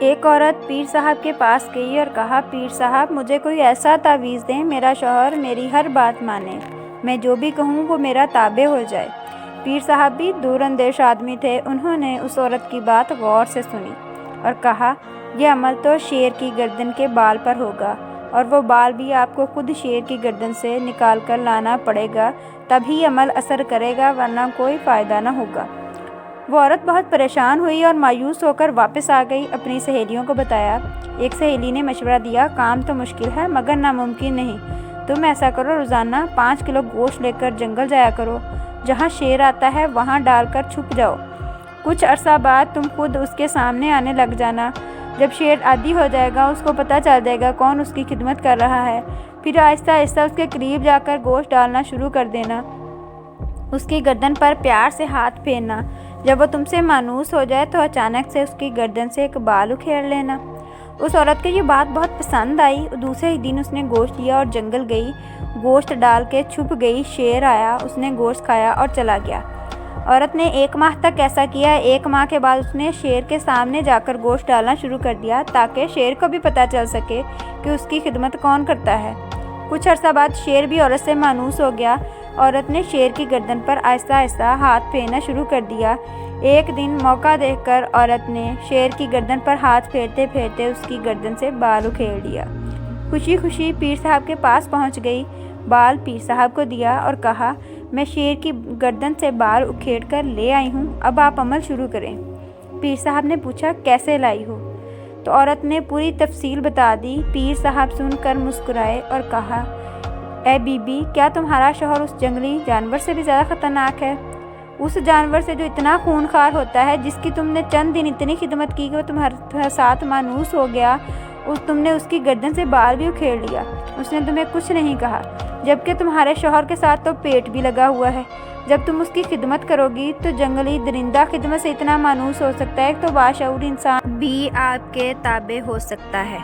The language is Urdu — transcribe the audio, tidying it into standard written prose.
ایک عورت پیر صاحب کے پاس گئی اور کہا، پیر صاحب مجھے کوئی ایسا تعویذ دیں میرا شوہر میری ہر بات مانے، میں جو بھی کہوں وہ میرا تابع ہو جائے۔ پیر صاحب بھی دور اندیش آدمی تھے، انہوں نے اس عورت کی بات غور سے سنی اور کہا، یہ عمل تو شیر کی گردن کے بال پر ہوگا، اور وہ بال بھی آپ کو خود شیر کی گردن سے نکال کر لانا پڑے گا، تبھی عمل اثر کرے گا ورنہ کوئی فائدہ نہ ہوگا۔ وہ عورت بہت پریشان ہوئی اور مایوس ہو کر واپس آ گئی، اپنی سہیلیوں کو بتایا۔ ایک سہیلی نے مشورہ دیا، کام تو مشکل ہے مگر ناممکن نہیں، تم ایسا کرو، روزانہ 5 کلو گوشت لے کر جنگل جایا کرو، جہاں شیر آتا ہے وہاں ڈال کر چھپ جاؤ، کچھ عرصہ بعد تم خود اس کے سامنے آنے لگ جانا، جب شیر عادی ہو جائے گا اس کو پتہ چل جائے گا کون اس کی خدمت کر رہا ہے، پھر آہستہ آہستہ اس کے قریب جا کر گوشت ڈالنا شروع کر دینا، اس کی گردن پر پیار سے ہاتھ پھیرنا، جب وہ تم سے مانوس ہو جائے تو اچانک سے اس کی گردن سے ایک بال اکھیڑ لینا۔ اس عورت کو یہ بات بہت پسند آئی، دوسرے ہی دن اس نے گوشت لیا اور جنگل گئی، گوشت ڈال کے چھپ گئی، شیر آیا، اس نے گوشت کھایا اور چلا گیا۔ عورت نے 1 ماہ تک ایسا کیا، 1 ماہ کے بعد اس نے شیر کے سامنے جا کر گوشت ڈالنا شروع کر دیا تاکہ شیر کو بھی پتہ چل سکے کہ اس کی خدمت کون کرتا ہے۔ کچھ عرصہ بعد شیر بھی عورت سے مانوس ہو گیا، عورت نے شیر کی گردن پر آہستہ آہستہ ہاتھ پھیرنا شروع کر دیا۔ ایک دن موقع دیکھ کر عورت نے شیر کی گردن پر ہاتھ پھیرتے پھیرتے اس کی گردن سے بال اکھیڑ لیا۔ خوشی خوشی پیر صاحب کے پاس پہنچ گئی، بال پیر صاحب کو دیا اور کہا، میں شیر کی گردن سے بال اکھیڑ کر لے آئی ہوں، اب آپ عمل شروع کریں۔ پیر صاحب نے پوچھا، کیسے لائی ہو؟ تو عورت نے پوری تفصیل بتا دی۔ پیر صاحب سن کر مسکرائے اور کہا، اے بی بی، کیا تمہارا شوہر اس جنگلی جانور سے بھی زیادہ خطرناک ہے؟ اس جانور سے جو اتنا خونخوار ہوتا ہے، جس کی تم نے چند دن اتنی خدمت کی کہ وہ تمہارے ساتھ مانوس ہو گیا، تم نے اس کی گردن سے بال بھی اکھیڑ لیا، اس نے تمہیں کچھ نہیں کہا، جبکہ تمہارے شوہر کے ساتھ تو پیٹ بھی لگا ہوا ہے۔ جب تم اس کی خدمت کرو گی تو جنگلی درندہ خدمت سے اتنا مانوس ہو سکتا ہے تو باشعور انسان بھی آپ کے تابع ہو سکتا ہے۔